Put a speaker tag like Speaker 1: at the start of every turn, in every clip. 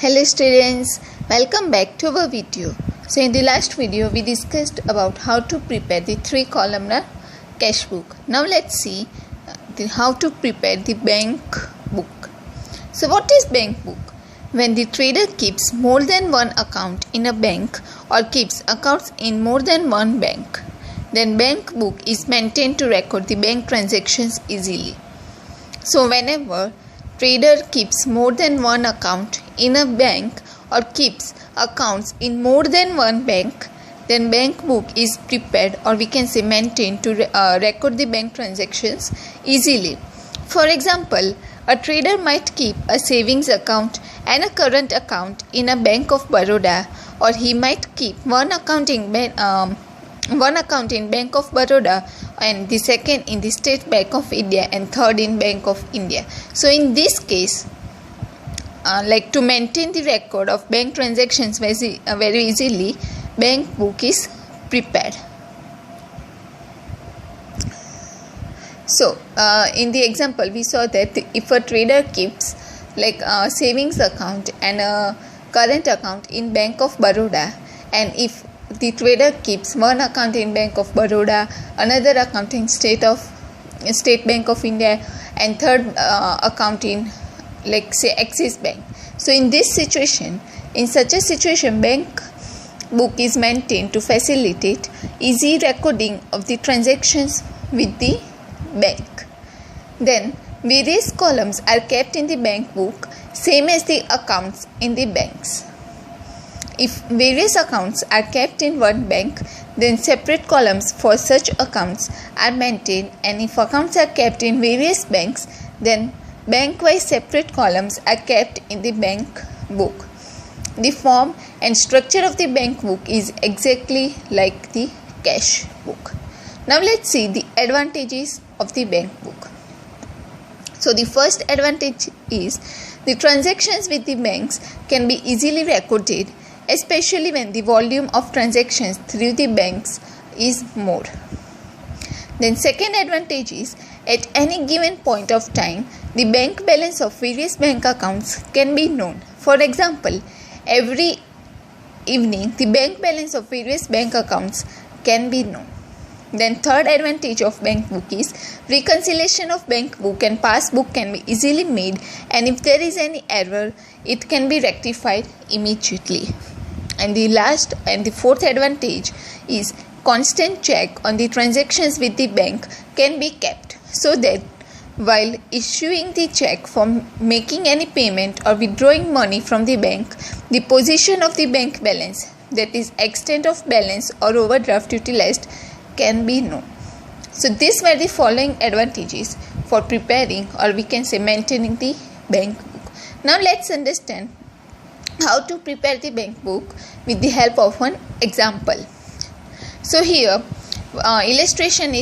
Speaker 1: Hello students, welcome back to our video. So in the last video we discussed about how to prepare the 3-columnar cash book. Now let's see how to prepare the bank book. So what is bank book? When the trader keeps more than one account in a bank or keeps accounts in more than one bank, then bank book is maintained to record the bank transactions easily. So whenever trader keeps more than one account in a bank or keeps accounts in more than one bank, then bank book is prepared, or we can say maintained, to record the bank transactions easily. For example, a trader might keep a savings account and a current account in a Bank of Baroda, or he might keep one account in Bank of Baroda and the second in the State Bank of India and third in Bank of India. So in this case, to maintain the record of bank transactions very easily, bank book is prepared. So in the example we saw that if a trader keeps a savings account and a current account in Bank of Baroda, and if the trader keeps one account in Bank of Baroda, another account in State Bank of India, and third account in Axis Bank. So in such a situation, bank book is maintained to facilitate easy recording of the transactions with the bank. Then various columns are kept in the bank book, same as the accounts in the banks. If various accounts are kept in one bank, then separate columns for such accounts are maintained, and if accounts are kept in various banks, then bank-wise separate columns are kept in the bank book. The form and structure of the bank book is exactly like the cash book. Now let's see the advantages of the bank book. So the first advantage is the transactions with the banks can be easily recorded, especially when the volume of transactions through the banks is more. Then second advantage is, at any given point of time, the bank balance of various bank accounts can be known. For example, every evening the bank balance of various bank accounts can be known. Then third advantage of bank book is, reconciliation of bank book and passbook can be easily made, and if there is any error, it can be rectified immediately. And the last and the fourth advantage is, constant check on the transactions with the bank can be kept, so that while issuing the check for making any payment or withdrawing money from the bank, the position of the bank balance, that is extent of balance or overdraft utilized, can be known. So these were the following advantages for preparing, or we can say maintaining, the bank book. Now let's understand how to prepare the bank book with the help of one example. So here illustration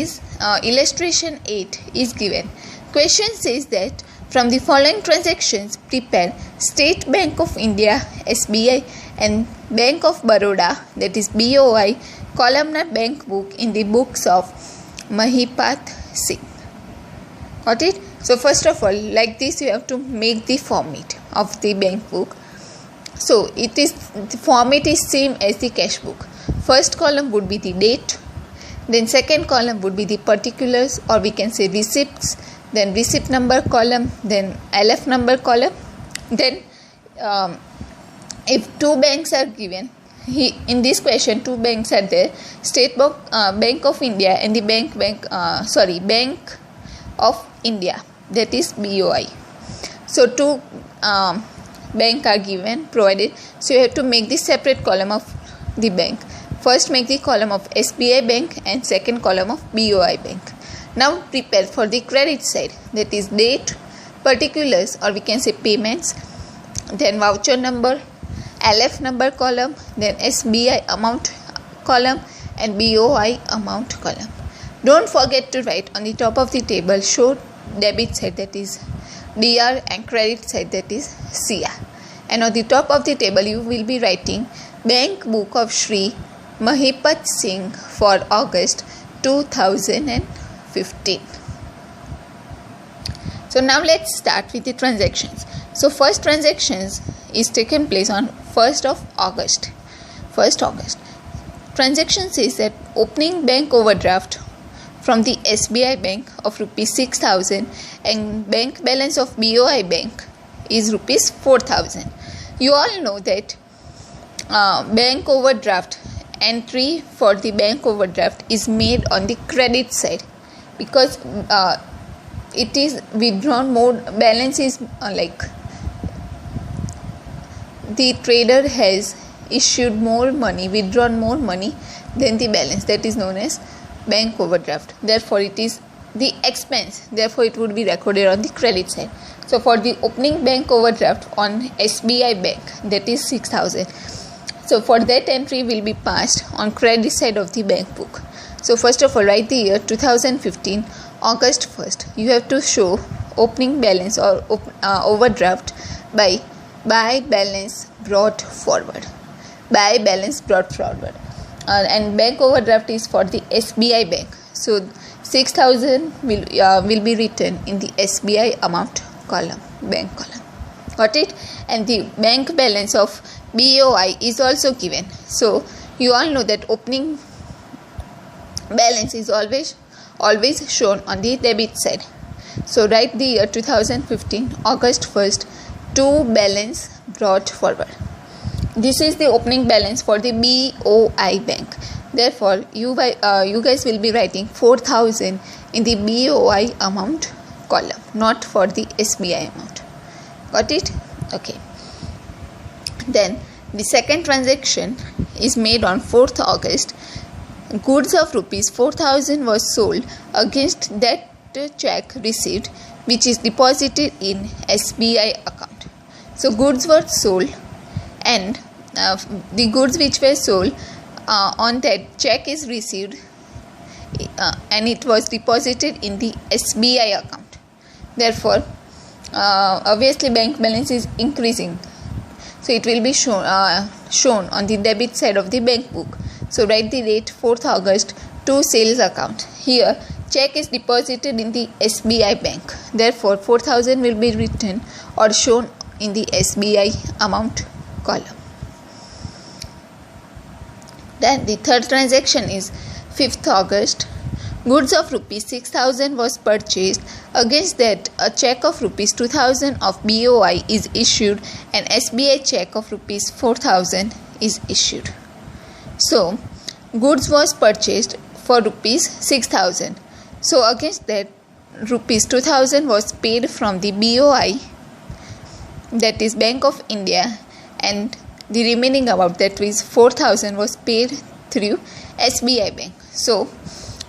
Speaker 1: 8 is given. Question says that from the following transactions prepare State Bank of India SBI and Bank of Baroda, that is BOI, columnar bank book in the books of Mahipath Singh. Got it? So first of all, like this, you have to make the format of the bank book. So the format is same as the cash book. First column would be the date, then second column would be the particulars, or we can say receipts, then receipt number column, then LF number column. Then if two banks are given, in this question two banks are there, State Bank of India and the Bank of India, that is BOI. So two bank are given, provided, so you have to make the separate column of the bank. First make the column of SBI Bank and second column of BOI Bank. Now prepare for the credit side, that is date, particulars, or we can say payments, then voucher number, LF number column, then SBI amount column and BOI amount column. Don't forget to write on the top of the table show debit side, that is DR, and credit side, that is CR. And on the top of the table you will be writing bank book of Shri Mahipath Singh for August 2015. So now let's start with the transactions. So first transactions is taken place on 1st of August. 1st August. Transaction says that opening bank overdraft from the SBI Bank of rupees 6,000 and bank balance of BOI Bank is rupees 4,000. You all know that bank overdraft entry for the bank overdraft is made on the credit side because it is withdrawn more, balance is like the trader has issued more money, withdrawn more money than the balance, that is known as bank overdraft. Therefore it is the expense, therefore it would be recorded on the credit side. So for the opening bank overdraft on SBI Bank, that is 6,000, so for that entry will be passed on credit side of the bank book. So first of all, write the year 2015, August 1st. You have to show opening balance or overdraft by balance brought forward. By balance brought forward. And bank overdraft is for the SBI Bank. So 6,000 will be written in the SBI amount column, bank column. Got it? And the bank balance of BOI is also given. So you all know that opening balance is always shown on the debit side. So write the year 2015, August 1st, to balance brought forward. This is the opening balance for the BOI Bank. Therefore, you guys will be writing 4,000 in the BOI amount column, not for the SBI amount. Got it? Okay. Then the second transaction is made on 4th August. Goods of rupees 4,000 was sold against that check received, which is deposited in SBI account. So goods were sold, and the goods which were sold on that check is received and it was deposited in the SBI account. Therefore, obviously bank balance is increasing. So it will be shown on the debit side of the bank book. So write the date 4th August to sales account. Here check is deposited in the SBI Bank. Therefore 4,000 will be written or shown in the SBI amount column. Then the third transaction is 5th August. Goods of rupees 6,000 was purchased. Against that, a check of rupees 2,000 of BOI is issued and SBI check of rupees 4,000 is issued. So, goods was purchased for rupees 6,000. So, against that, rupees 2,000 was paid from the BOI, that is Bank of India, and the remaining amount, that is 4,000, was paid through SBI Bank. So,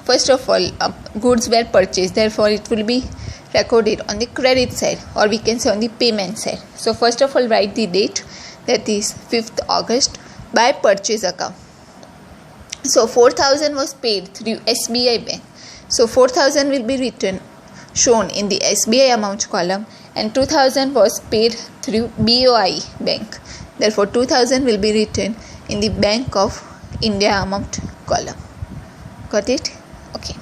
Speaker 1: first of all, goods were purchased, therefore it will be recorded on the credit side, or we can say on the payment side. So first of all, write the date, that is 5th August, by purchase account. So 4,000 was paid through SBI Bank. So 4,000 will be written, shown in the SBI amount column, and 2,000 was paid through BOI Bank. Therefore 2,000 will be written in the Bank of India amount column. Got it? Okay.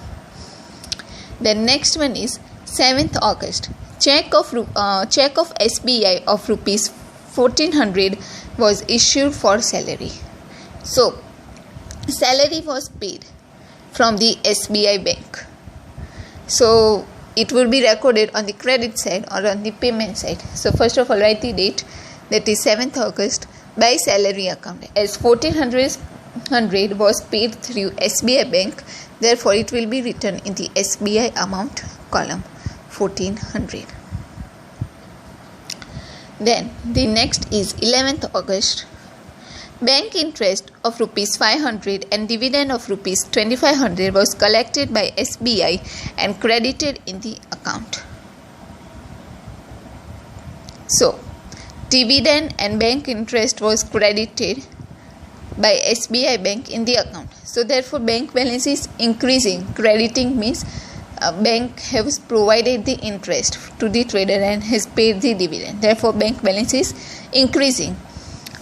Speaker 1: The next one is 7th August. Check of SBI of rupees 1,400 was issued for salary. So salary was paid from the SBI Bank. So it will be recorded on the credit side or on the payment side. So first of all, write the date, that is 7th August, by salary account, as 1,400 was paid through SBI Bank. Therefore it will be written in the SBI amount column, 1,400. Then the next is 11th August. Bank interest of rupees 500 and dividend of rupees 2,500 was collected by SBI and credited in the account. So dividend and bank interest was credited by SBI Bank in the account. So therefore bank balance is increasing. Crediting means bank has provided the interest to the trader and has paid the dividend. Therefore bank balance is increasing.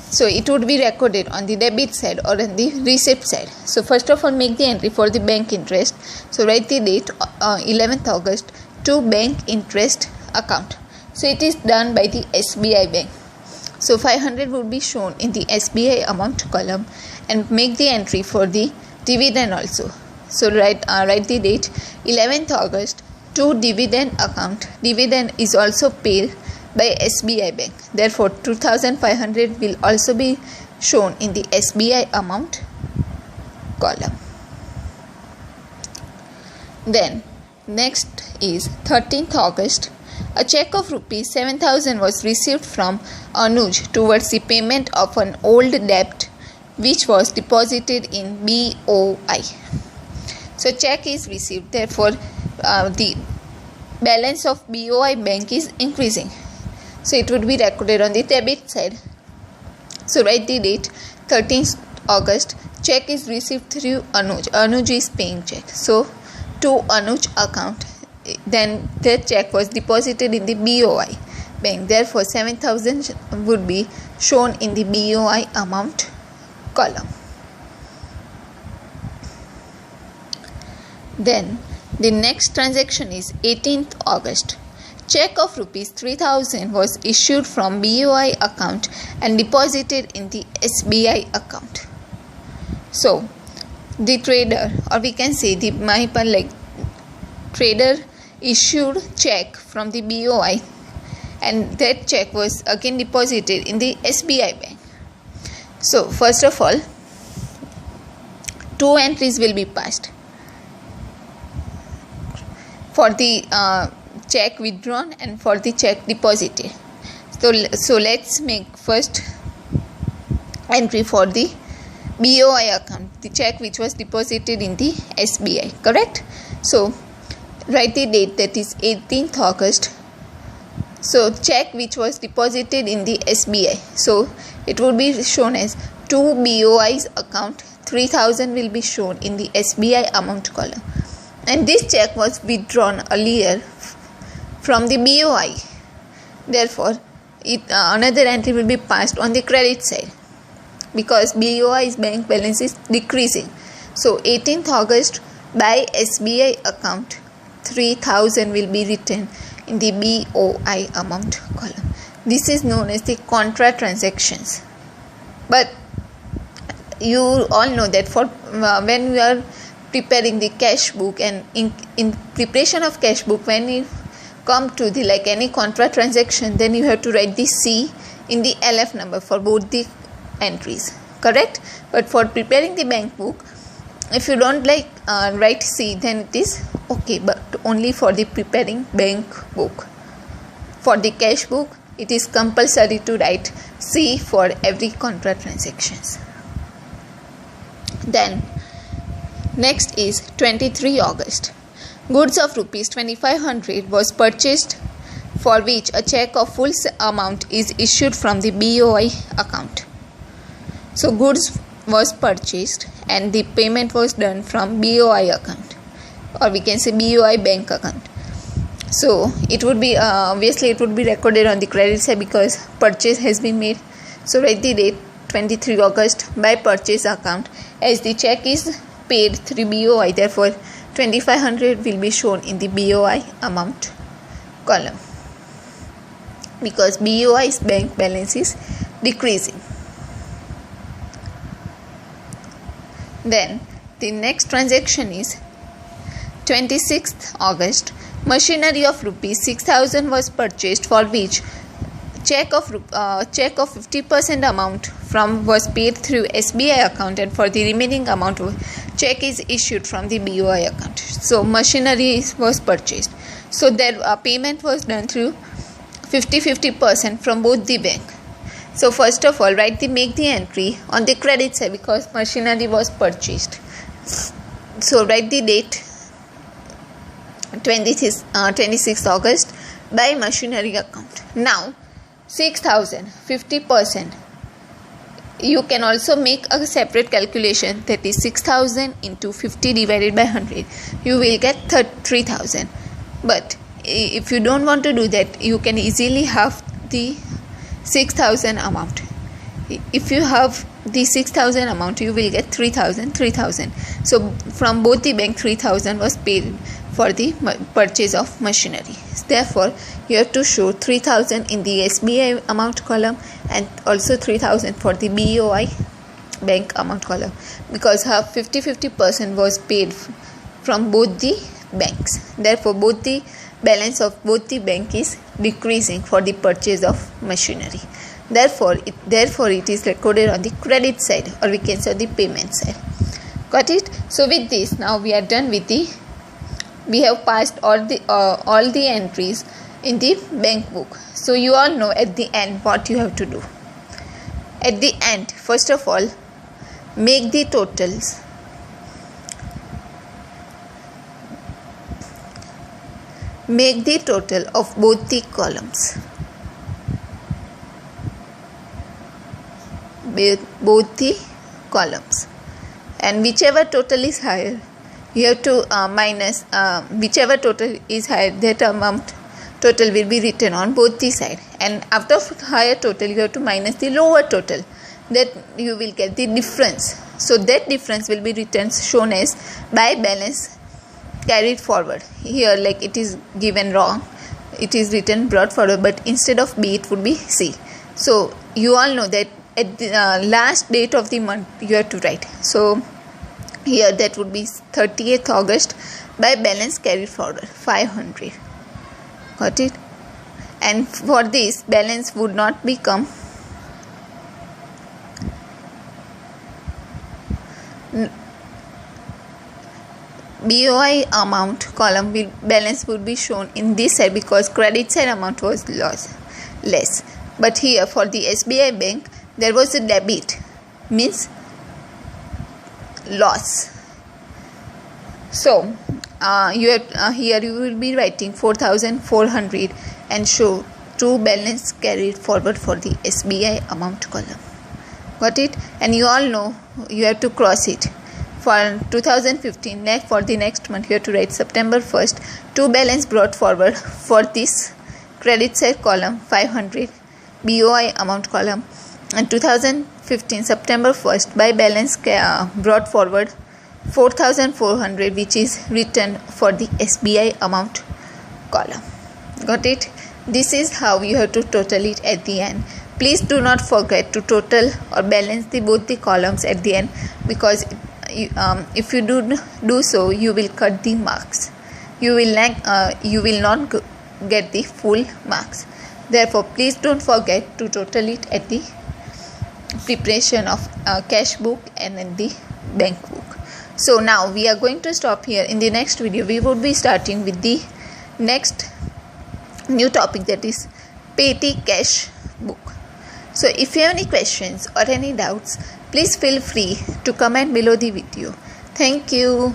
Speaker 1: So it would be recorded on the debit side or on the receipt side. So first of all, make the entry for the bank interest. So write the date 11th August to bank interest account. So it is done by the SBI Bank. So 500 would be shown in the SBI amount column, and make the entry for the dividend also. So write the date 11th August to dividend account. Dividend is also paid by SBI Bank. Therefore 2500 will also be shown in the SBI amount column. Then next is 13th August. A check of rupees 7,000 was received from Anuj towards the payment of an old debt which was deposited in BOI. So check is received, therefore the balance of BOI bank is increasing. So it would be recorded on the debit side. So write the date 13th August. Check is received through Anuj. Anuj is paying check. So to Anuj account, then the check was deposited in the BOI bank. Therefore 7,000 would be shown in the BOI amount column. Then the next transaction is 18th August. Check of rupees 3,000 was issued from BOI account and deposited in the SBI account. So the trader, or we can say the Mahipal trader, issued check from the BOI, and that check was again deposited in the SBI bank. So first of all, two entries will be passed for the check withdrawn and for the check deposited. So let's make first entry for the BOI account, the check which was deposited in the SBI, correct? So write the date, that is 18th August. So check which was deposited in the SBI, so it would be shown as to BOI's account. 3,000 will be shown in the SBI amount column, and this check was withdrawn earlier from the BOI. Therefore another entry will be passed on the credit side because BOI's bank balance is decreasing. So 18th August by SBI account, 3,000 will be written in the BOI amount column. This is known as the contra transactions. But you all know that for when we are preparing the cash book, and in preparation of cash book, when you come to the any contra transaction, then you have to write the C in the LF number for both the entries, correct? But for preparing the bank book, if you don't write C, then it is okay, but only for the preparing bank book. For the cash book, it is compulsory to write C for every contra transactions. Then next is 23 August. Goods of rupees 2,500 was purchased, for which a check of full amount is issued from the BOI account. So goods was purchased and the payment was done from BOI account, or we can say BOI bank account. So it would be obviously it would be recorded on the credit side because purchase has been made. So write the date 23 August by purchase account, as the check is paid through BOI. Therefore 2,500 will be shown in the BOI amount column because BOI's bank balance is decreasing. Then the next transaction is 26th August. Machinery of rupees 6,000 was purchased, for which check of 50% amount from was paid through SBI account, and for the remaining amount check is issued from the BOI account. So machinery was purchased, so their payment was done through 50% from both the bank. So first of all, make the entry on the credit side because machinery was purchased. So write the date 26th August by machinery account. Now 6,000 50%. You can also make a separate calculation, that is 6,000 into 50 divided by 100. You will get 3,000. But if you don't want to do that, you can easily have the 6,000 amount. If you have the 6,000 amount, you will get 3,000. So from both the bank, 3,000 was paid for the purchase of machinery. Therefore you have to show 3,000 in the SBI amount column and also 3,000 for the BOI bank amount column, because her 50-50% was paid from both the banks. Therefore, both the balance of both the bank is decreasing for the purchase of machinery. Therefore, it is recorded on the credit side, or we can say the payment side. Got it? So with this, now we are done with we have passed all the entries in the bank book. So you all know at the end what you have to do. At the end, first of all, make the totals. Make the total of both the columns. Both the columns. And whichever total is higher, you have to minus whichever total is higher, that amount total will be written on both the side. And after higher total, you have to minus the lower total. That you will get the difference. So that difference will be written, shown as by balance carried forward. Here, like it is given wrong, it is written brought forward, but instead of B it would be C. So you all know that at the last date of the month you have to write. So here that would be 30th August by balance carried forward 500. Got it? And for this, balance would not become BOI amount column balance would be shown in this side, because credit side amount was less. But here for the SBI bank, there was a debit, means loss. So here you will be writing 4,400 and show true balance carried forward for the SBI amount column. Got it? And you all know you have to cross it. For 2015, for the next month, you have to write September 1st, true balance brought forward for this credit side column 500, BOI amount column, and 2015 September 1st by balance brought forward 4,400, which is written for the SBI amount column. Got it? This is how you have to total it at the end. Please do not forget to total or balance both the columns at the end, because if you do so, you will cut the marks. You will not get the full marks. Therefore, please don't forget to total it at the preparation of cash book and in the bank book. So now we are going to stop here. In the next video, we would be starting with the next new topic, that is petty cash book. So if you have any questions or any doubts, please feel free to comment below the video. Thank you.